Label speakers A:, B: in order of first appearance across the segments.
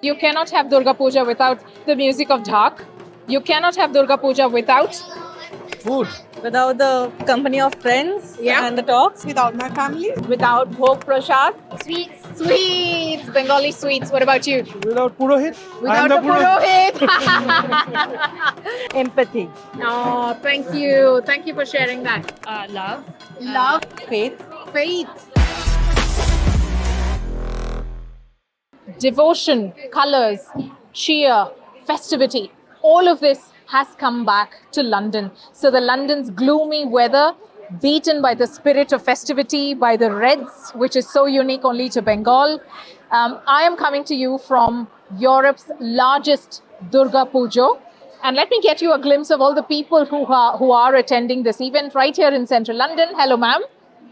A: you cannot have Durga Puja without the music of Dhak. You cannot have Durga Puja without
B: Food.
C: Without the company of friends
A: Yeah.
C: and the talks.
D: Without my family.
A: without Bhog Prasad. Sweets, Bengali sweets. What about you?
B: Without Purohit.
A: Without the Purohit.
C: Empathy.
A: Oh, thank you. Thank you for sharing that.
C: Love.
A: Love,
C: Faith.
A: faith, devotion, colors, cheer, festivity. All of this has come back to London. So the London's gloomy weather, beaten by the spirit of festivity, by the reds, which is so unique only to Bengal. I am coming to you from Europe's largest Durga Puja. And let me get you a glimpse of all the people who are attending this event right here in central London. Hello, ma'am.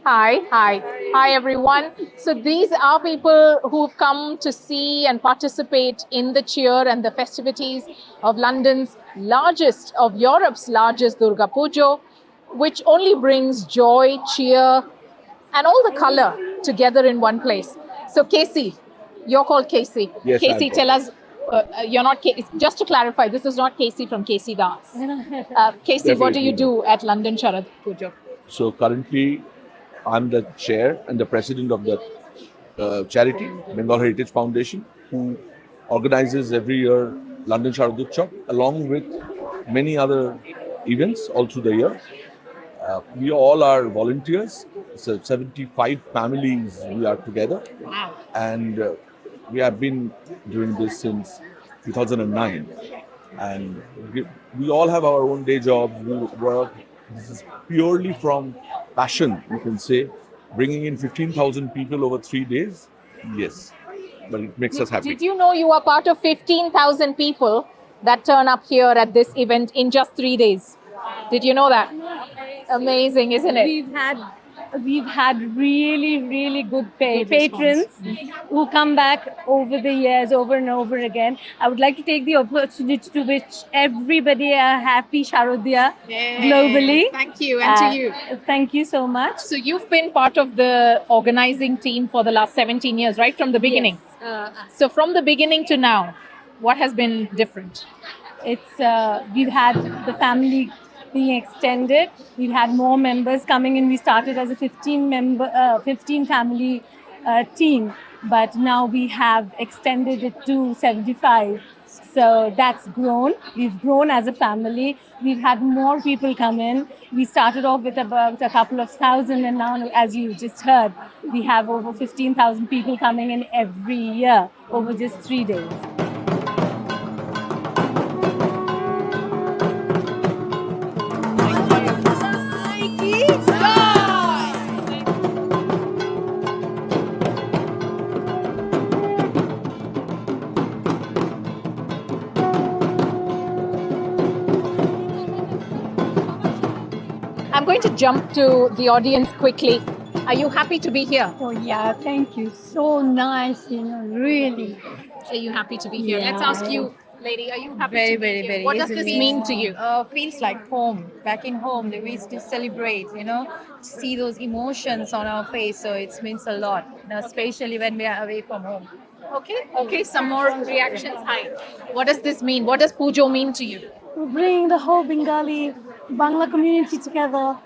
A: Hi, everyone. So these are people who've come to see and participate in the cheer and the festivities of London's largest, of Europe's largest Durga Puja, which only brings joy, cheer, and all the color together in one place. So Casey, you're called Casey.
B: Yes,
A: Casey,
B: I'm
A: tell us, you're not, just to clarify, this is not Casey from Casey Das. Casey, what do you do at London Sharad Puja?
B: So currently, I'm the chair and the president of the charity, Bengal Heritage Foundation, who organizes every year London Sharad Utsav, along with many other events all through the year. We all are volunteers. So 75 families we are together.
A: Wow.
B: And we have been doing this since 2009. And we all have our own day jobs. We work. This is purely from passion, you can say. Bringing in 15,000 people over 3 days, yes. But it makes us happy.
A: Did you know you are part of 15,000 people that turn up here at this event in just 3 days? Did you know that? Amazing, isn't it?
E: We've had really good patrons who come back over the years, over and over again. I would like to take the opportunity to wish everybody a happy Sharodya globally.
A: Thank you, and to you.
E: Thank you so much.
A: So you've been part of the organizing team for the last 17 years, right? From the beginning. So from the beginning to now, what has been different?
E: It's we've had the family being extended. We've had more members coming in. We started as a 15 family team, but now we have extended it to 75. So that's grown. We've grown as a family. We've had more people come in. We started off with about a couple of thousand, and now, as you just heard, we have over 15,000 people coming in every year over just 3 days.
A: I'm going to jump to the audience quickly. Are you happy to be here?
E: Oh yeah, thank you. So nice, really.
A: Are you happy to be here?
E: Yeah.
A: Let's ask you, lady, are you happy
C: Very,
A: to be
C: very,
A: here?
C: very.
A: What does
C: It's
A: this
C: been-
A: mean to you?
C: Feels like home, back in home. The way we used to celebrate, see those emotions on our face. So it means a lot, especially when we are away from home.
A: Okay, some more reactions. Hi. What does this mean? What does Pujo mean to you?
E: We're bringing the whole Bengali Bangla community together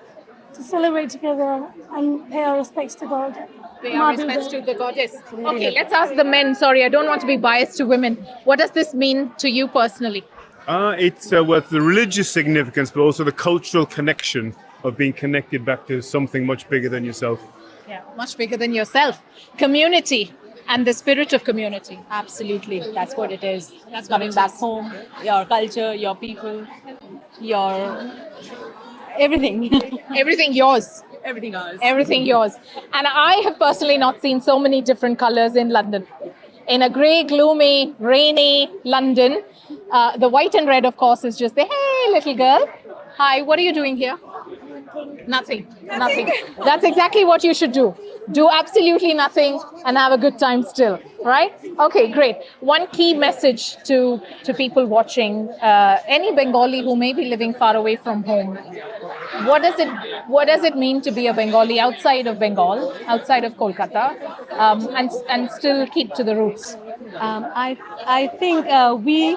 E: to celebrate together and pay our respects to God.
A: Pay our respects to the goddess. Okay, let's ask the men. Sorry, I don't want to be biased to women. What does this mean to you personally?
F: It's with the religious significance, but also the cultural connection of being connected back to something much bigger than yourself.
A: Yeah, much bigger than yourself. Community and the spirit of community.
G: Absolutely, that's what it is.
A: That's what
G: Coming
A: it
G: back
A: is.
G: home, your culture, your people, your everything.
A: Everything yours.
G: Everything else.
A: Everything yours. And I have personally not seen so many different colors in London. In a grey, gloomy, rainy London, the white and red, of course, is just the, hey, little girl. Hi, what are you doing here? Nothing. That's exactly what you should do. Do absolutely nothing and have a good time still, right? Okay, great. One key message to people watching, any Bengali who may be living far away from home. What does it mean to be a Bengali outside of Bengal, outside of Kolkata, and still keep to the roots?
E: I think we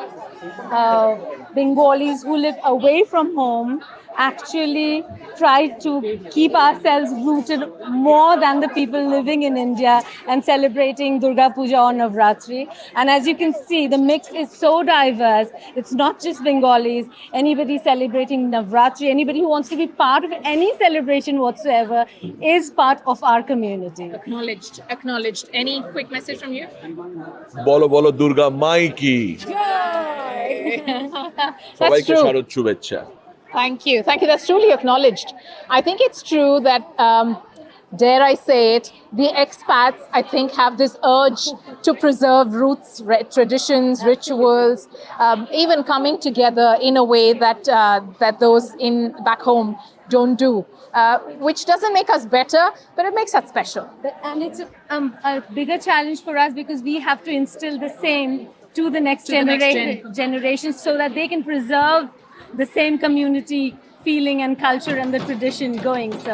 E: Bengalis who live away from home actually try to keep ourselves rooted more than the people living in India and celebrating Durga Puja or Navratri. And as you can see, the mix is so diverse. It's not just Bengalis. Anybody celebrating Navratri, anybody who wants to be part of any celebration whatsoever is part of our community.
A: Acknowledged. Acknowledged. Any quick message from you?
B: বলো বলো দুর্গা মাই কি
A: That's
B: সবাইকে
A: true.
B: শারদ শুভেচ্ছা
A: Thank you. Thank you. That's truly acknowledged. I think it's true that, dare I say it, the expats, I think, have this urge to preserve roots, traditions, rituals, even coming together in a way that that those in back home don't do, which doesn't make us better, but it makes us special.
E: And it's a bigger challenge for us because we have to instill the same to the next
A: To the next
E: generation so that they can preserve the same community feeling and culture and the tradition going. So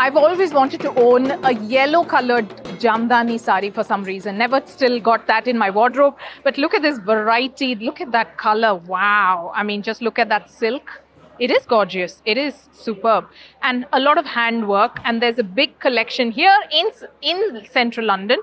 A: I've always wanted to own a yellow colored jamdani sari for some reason. Never still got that in my wardrobe. But look at this variety. Look at that color. Wow. I mean, just look at that silk. It is gorgeous. It is superb. And a lot of handwork. And there's a big collection here in central London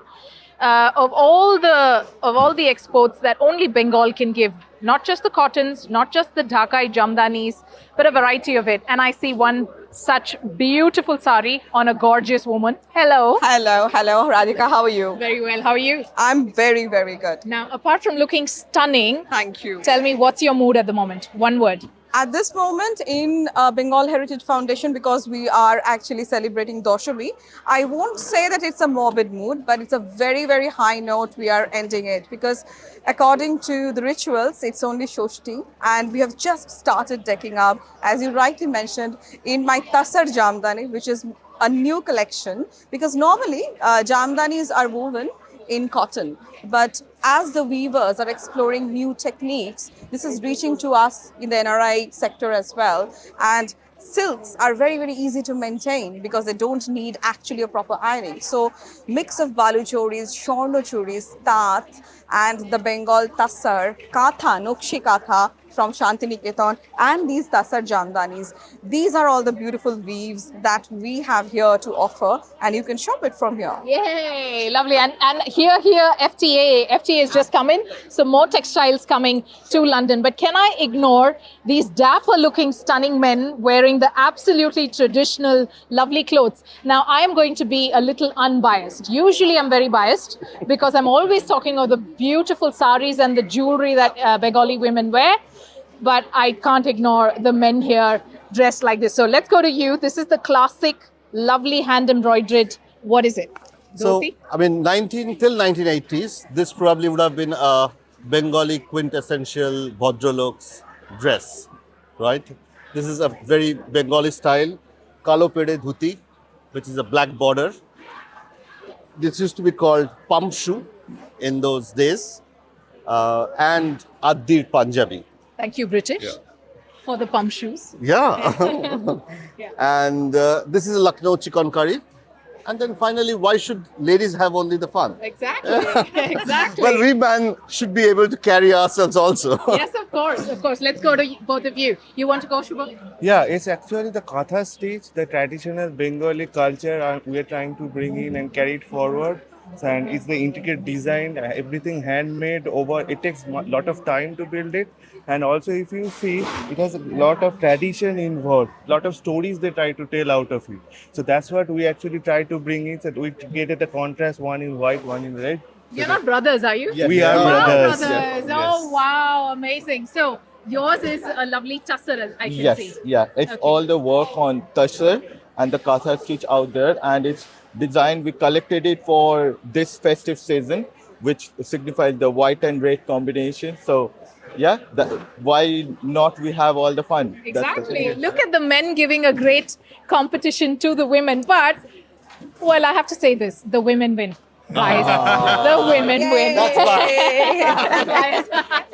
A: of all the exports that only Bengal can give. Not just the cottons, not just the Dhakai jamdanis, but a variety of it. And I see one such beautiful sari on a gorgeous woman. Hello.
D: Hello, Radhika, how are you?
A: Very well. How are you?
D: I'm very, very good.
A: Now, apart from looking stunning,
D: Thank you.
A: tell me what's your mood at the moment? One word.
D: At this moment in Bengal Heritage Foundation, because we are actually celebrating Doshami, I won't say that it's a morbid mood, but it's a very, very high note we are ending it because according to the rituals, it's only Shoshti and we have just started decking up, as you rightly mentioned, in my Tasar Jamdani, which is a new collection because normally Jamdanis are woven in cotton. But as the weavers are exploring new techniques, this is reaching to us in the NRI sector as well. And silks are very, very easy to maintain because they don't need actually a proper ironing. So mix of balu choris, shorno choris, tat, and the Bengal Tassar, Katha, Nokshi Katha from Shantiniketan, and these Tassar Jamdanis. These are all the beautiful weaves that we have here to offer, and you can shop it from here.
A: Yay, lovely. And here, FTA has just come in. So more textiles coming to London. But can I ignore these dapper looking stunning men wearing the absolutely traditional, lovely clothes? Now, I am going to be a little unbiased. Usually I'm very biased because I'm always talking of the beautiful saris and the jewelry that Bengali women wear. But I can't ignore the men here dressed like this. So let's go to you. This is the classic, lovely hand embroidered. What is it?
H: So,
A: Dhoti?
H: I mean, till 1980s, this probably would have been a Bengali quintessential Bhadralok's dress, right? This is a very Bengali style, Kalo Pede Dhuti, which is a black border. This used to be called pump shoe in those days, and Addir Punjabi.
A: Thank you, British, for the pump shoes.
H: Yeah. And this is a Lucknow chicken curry. And then finally, why should ladies have only the fun?
A: Exactly. Exactly.
H: Well, we men should be able to carry ourselves also.
A: Yes, of course. Of course. Let's go to both of you. You want to go, Shubham?
I: Yeah, it's actually the Katha stitch, the traditional Bengali culture we are trying to bring in and carry it forward. And it's the intricate design, everything handmade it takes a lot of time to build it. And also if you see, it has a lot of tradition involved, lot of stories they try to tell out of it. So that's what we actually try to bring in, that we created a contrast, one in white, one in red.
A: You're not brothers, are you?
H: Yes.
I: We are
A: Oh,
I: brothers.
A: brothers. Oh, wow. Amazing. So yours is a lovely tussar, I can see.
J: Yeah, it's
A: Okay.
J: all the work on Tussar and the Katha stitch out there, and it's designed. We collected it for this festive season which signifies the white and red combination. So, yeah, why not we have all the fun? That's the
A: Exactly.
J: thing.
A: Look at the men giving a great competition to the women. But, well, I have to say this, the women win. Guys, the women win.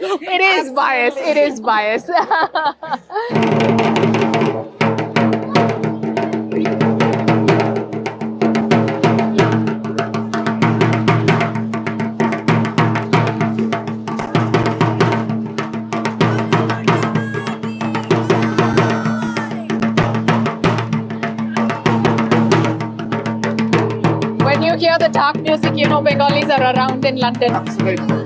A: It is bias. It is bias. When you hear the dark music, you know Bengalis are around in London.
K: Absolutely.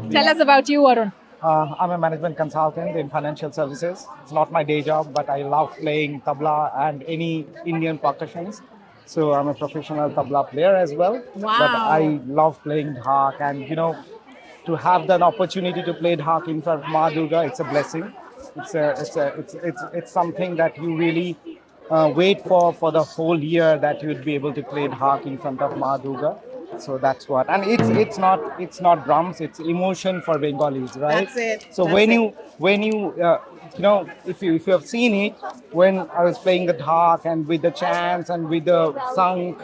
A: Tell us about you, Arun.
K: I'm a management consultant in financial services. It's not my day job, but I love playing tabla and any Indian percussions. So I'm a professional tabla player as well.
A: Wow.
K: But I love playing dhak, and to have the opportunity to play dhak in front of Ma Durga, it's a blessing. It's something that you really wait for the whole year, that you'd be able to play dhak in front of Ma Durga. So that's what, and it's not drums, it's emotion for Bengalis, right?
A: That's it.
K: So
A: That's
K: when you if you have seen it, when I was playing the dhak and with the chants and with the sank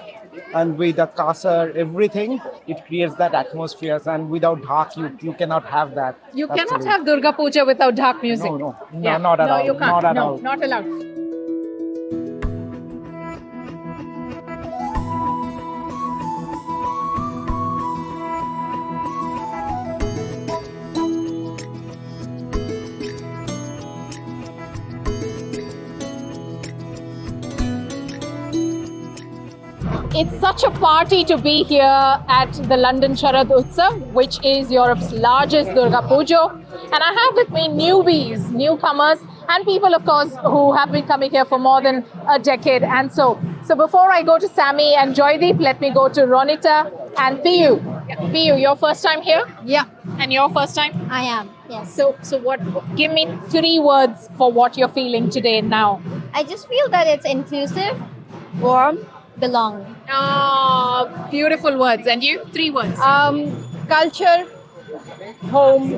K: and with the kasar, everything, it creates that atmosphere. And without dhak, you cannot have that.
A: You cannot
K: Absolutely.
A: have Durga Puja without dark music.
K: No,
A: Yeah.
K: not at
A: no,
K: all.
A: You can't.
K: Not at
A: no,
K: all.
A: not allowed. It's such a party to be here at the London Sharad Utsav, which is Europe's largest Durga Puja. And I have with me newbies, newcomers, and people, of course, who have been coming here for more than a decade. And so before I go to Sammy and Joydeep, let me go to Ronita and Piyu. Piyu, your first time here?
C: Yeah,
A: And your first time?
C: I am. Yes.
A: So what? Give me 3 words for what you're feeling today now.
C: I just feel that it's inclusive, warm, belonging.
A: Ah, beautiful words. And you? 3 words.
C: Culture,
A: Home.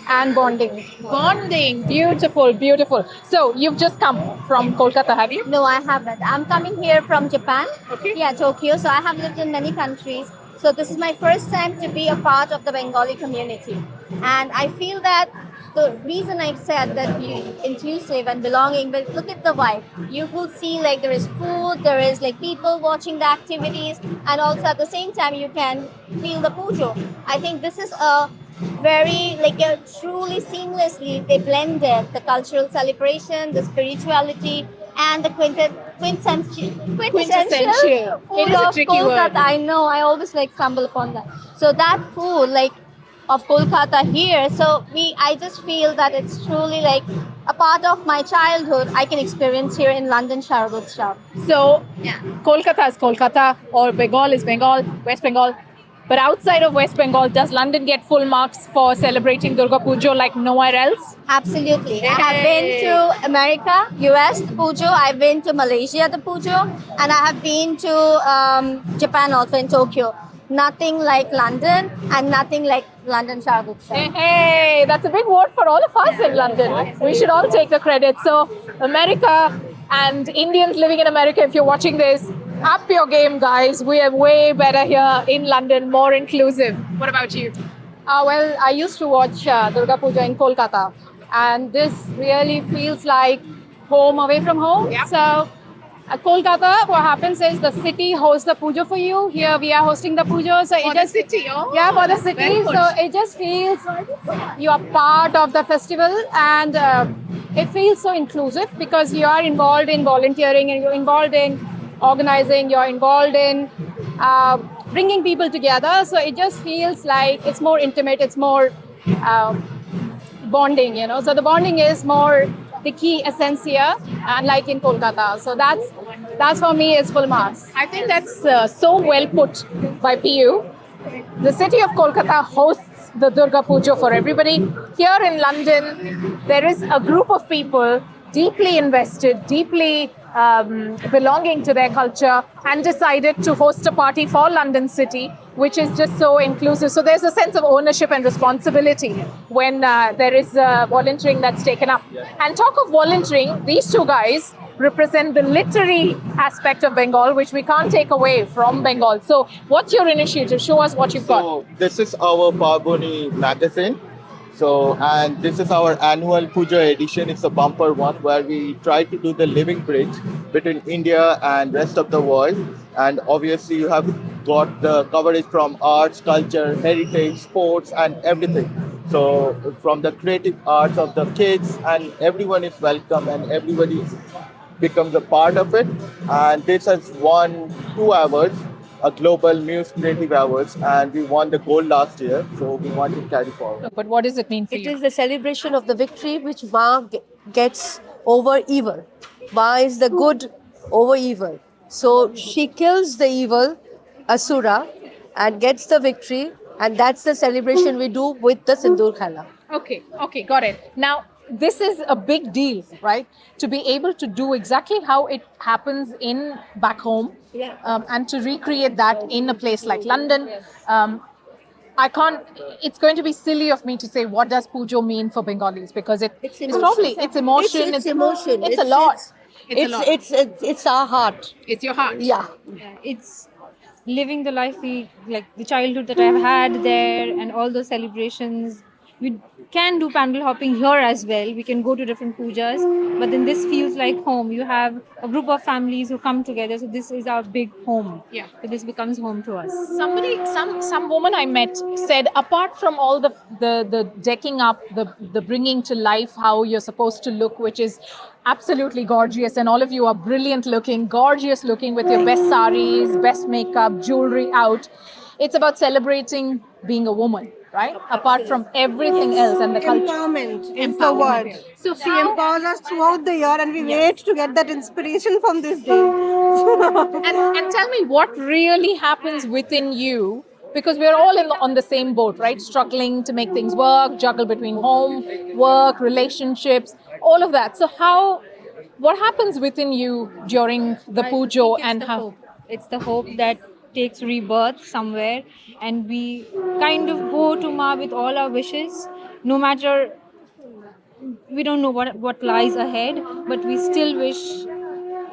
C: and bonding.
A: Bonding. Beautiful, beautiful. So you've just come from Kolkata, have you?
C: No, I haven't. I'm coming here from Japan.
A: Okay.
C: Yeah, Tokyo. So I have lived in many countries. So this is my first time to be a part of the Bengali community. And I feel that the reason I said that inclusive and belonging, but look at the vibe. You will see like there is food, there is like people watching the activities, and also at the same time you can feel the pujo. I think this is a very truly seamlessly they blended the cultural celebration, the spirituality, and the quintessential
A: Quintessential.
C: food
A: It is a
C: of
A: tricky word.
C: Kolkata. I know, I always stumble upon that. So that food of Kolkata here, so I just feel that it's truly a part of my childhood I can experience here in London Sharad Utsav.
A: So
C: Yeah.
A: Kolkata is Kolkata, or Bengal is Bengal, West Bengal. But outside of West Bengal, does London get full marks for celebrating Durga Puja like nowhere else?
C: Absolutely. I have been to America, US, the Pujo. I've been to Malaysia, the Pujo. And I have been to Japan also, in Tokyo. Nothing like London, and nothing like London Sharad Utsav.
A: Hey, that's a big word for all of us in London. We should all take the credit. So America and Indians living in America, if you're watching this, up your game, guys. We are way better here in London, more inclusive. What about you?
L: Well, I used to watch Durga Puja in Kolkata, and this really feels like home away from home.
A: Yeah.
L: So, Kolkata, what happens is the city hosts the puja for you. Here we are hosting the puja. So
A: For
L: it
A: the
L: just
A: city, oh.
L: yeah, for the
A: Very
L: city.
A: good.
L: So it just feels you are part of the festival, and it feels so inclusive because you are involved in volunteering, and you're involved in organizing, you're involved in bringing people together. So it just feels like it's more intimate, it's more bonding, So the bonding is more the key essence here, unlike in Kolkata. So that's for me is full marks.
A: I think that's so well put by PU. The city of Kolkata hosts the Durga Puja for everybody. Here in London, there is a group of people deeply invested, deeply belonging to their culture, and decided to host a party for London City, which is just so inclusive. So there's a sense of ownership and responsibility when there is volunteering that's taken up. And talk of volunteering, these two guys represent the literary aspect of Bengal, which we can't take away from Bengal. So what's your initiative? Show us what you've got.
J: So this is our Parboni magazine. So, and this is our annual Puja edition. It's a bumper one where we try to do the living bridge between India and rest of the world. And obviously you have got the coverage from arts, culture, heritage, sports, and everything. So from the creative arts of the kids, and everyone is welcome and everybody becomes a part of it. And this has won 2 awards, a Global Muse Creative Awards, and we won the gold last year. So we want to carry forward.
A: But what does it mean for
M: It
A: you?
M: is the celebration of the victory which Ma gets over evil. Ma is the good over evil. So she kills the evil Asura and gets the victory, and that's the celebration we do with the Sindoor Khala.
A: Okay, got it. Now, this is a big deal, right? To be able to do exactly how it happens in back home, and to recreate that in a place like London. It's going to be silly of me to say what does Pujo mean for Bengalis, because it's emotion. It's emotion. It's a lot.
M: It's our heart.
A: It's your heart.
M: Yeah.
E: It's living the life like the childhood that I've had there, and all those celebrations. We can do pandal hopping here as well. We can go to different pujas, but then this feels like home. You have a group of families who come together, so this is our big home.
A: Yeah.
E: So this becomes home to us.
A: Some woman I met said, apart from all the decking up, the bringing to life how you're supposed to look, which is absolutely gorgeous, and all of you are brilliant looking, gorgeous looking with your best saris, best makeup, jewelry out. It's about celebrating being a woman, right? Apart from everything else and the culture.
N: Empowerment is the word.
A: So
N: She empowers us throughout the year, and we wait to get that inspiration from this day.
A: and tell me what really happens within you, because we're all on the same boat, right? Struggling to make things work, juggle between home, work, relationships, all of that. So what happens within you during the pujo, and how?
E: Hope. It's the hope that takes rebirth somewhere, and we kind of go to Ma with all our wishes, no matter, we don't know what lies ahead, but we still wish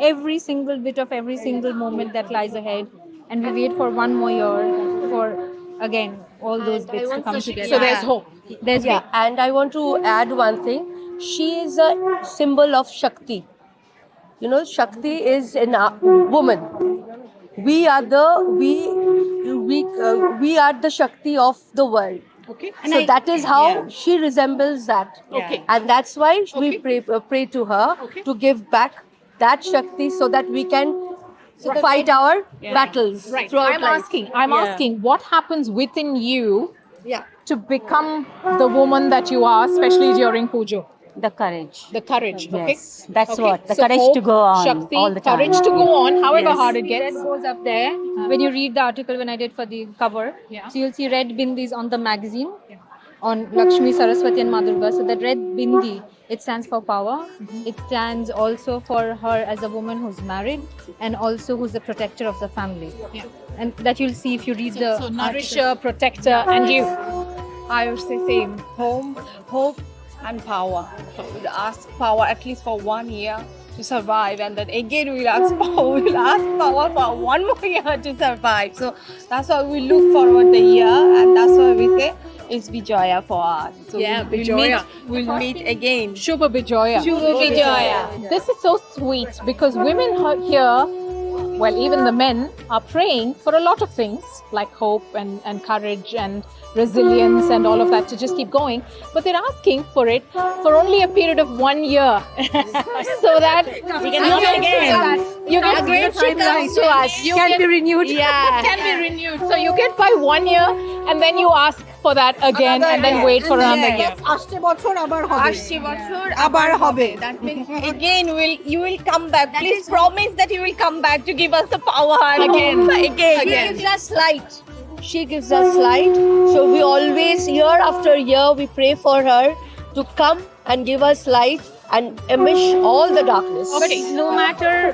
E: every single bit of every single moment that lies ahead, and we wait for one more year for, again, all those bits to come together.
A: So there's hope.
E: There's hope.
M: And I want to add one thing. She is a symbol of Shakti. You know, Shakti is a woman. We are the Shakti of the world.
A: Okay.
M: So that is how she resembles that.
A: Okay.
M: And that's why we pray to her to give back that Shakti, so that we can fight our battles.
A: Right.
M: throughout
A: I'm
M: life.
A: asking what happens within you
M: Yeah.
A: to become the woman that you are, especially during pujo.
G: The courage.
A: The courage, okay?
G: Yes, that's
A: Okay.
G: what. The
A: So
G: courage
A: hope,
G: to go on
A: Shakti,
G: all the time.
A: courage to go on, however
G: Yes.
A: hard it
E: Red
A: gets.
E: goes up there. When you read the article when I did for the cover, so you'll see red bindis on the magazine on Lakshmi, Saraswati and Madurga. So that red bindi, it stands for power. It stands also for her as a woman who's married, and also who's the protector of the family.
A: Yeah.
E: And that you'll see if you read the
A: So
E: article.
A: nourisher, protector, and you.
O: I would say same. Home, hope, and power. We'll ask power at least for 1 year to survive, and then again we'll ask power. We'll ask power for 1 more year to survive. So that's why we look forward the year, and that's why we say it's Bijoya for us. So we'll meet again.
A: Shubha Bijoya.
O: Shubha Bijoya.
A: This is so sweet, because women here, well, even the men, are praying for a lot of things like hope and courage and resilience and all of that to just keep going. But they're asking for it for only a period of 1 year. So that
O: We can do it again.
A: You get
O: great
A: she comes to us. You
O: Can be renewed.
A: Yeah. Can be renewed. So you get by 1 year, and then you ask for that again, and then wait for another year.
N: আসছে বছর আবার হবে।
O: আসছে বছর
N: আবার হবে।
O: That means again you will come back. Please promise that you will come back to give us the power
A: Again.
O: Again.
M: She gives us light. She gives us light. So we always, year after year, we pray for her to come and give us light and emish all the darkness.
L: But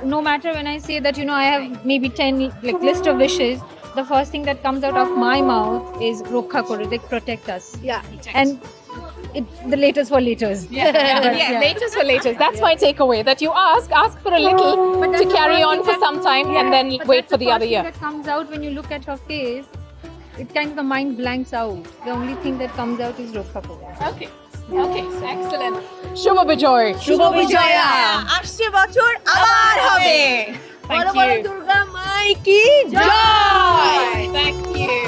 L: no matter when I say that, I have maybe 10 list of wishes, the first thing that comes out of my mouth is Rokha Koro, like protect us.
M: Yeah.
L: And the latest for laters.
A: Latest for latest. That's my takeaway. That you ask for a little to carry on for some time and then wait for the other year.
L: That comes out when you look at her face. It kind of the mind blanks out. The only thing that comes out is Rokha Koro.
A: Okay, so excellent. Shubha Bijoy.
M: Shubha Bijoya.
O: আসছে বছর আবার হবে
M: বড় বড় দুর্গা মাই কি জয়।
A: Thank you.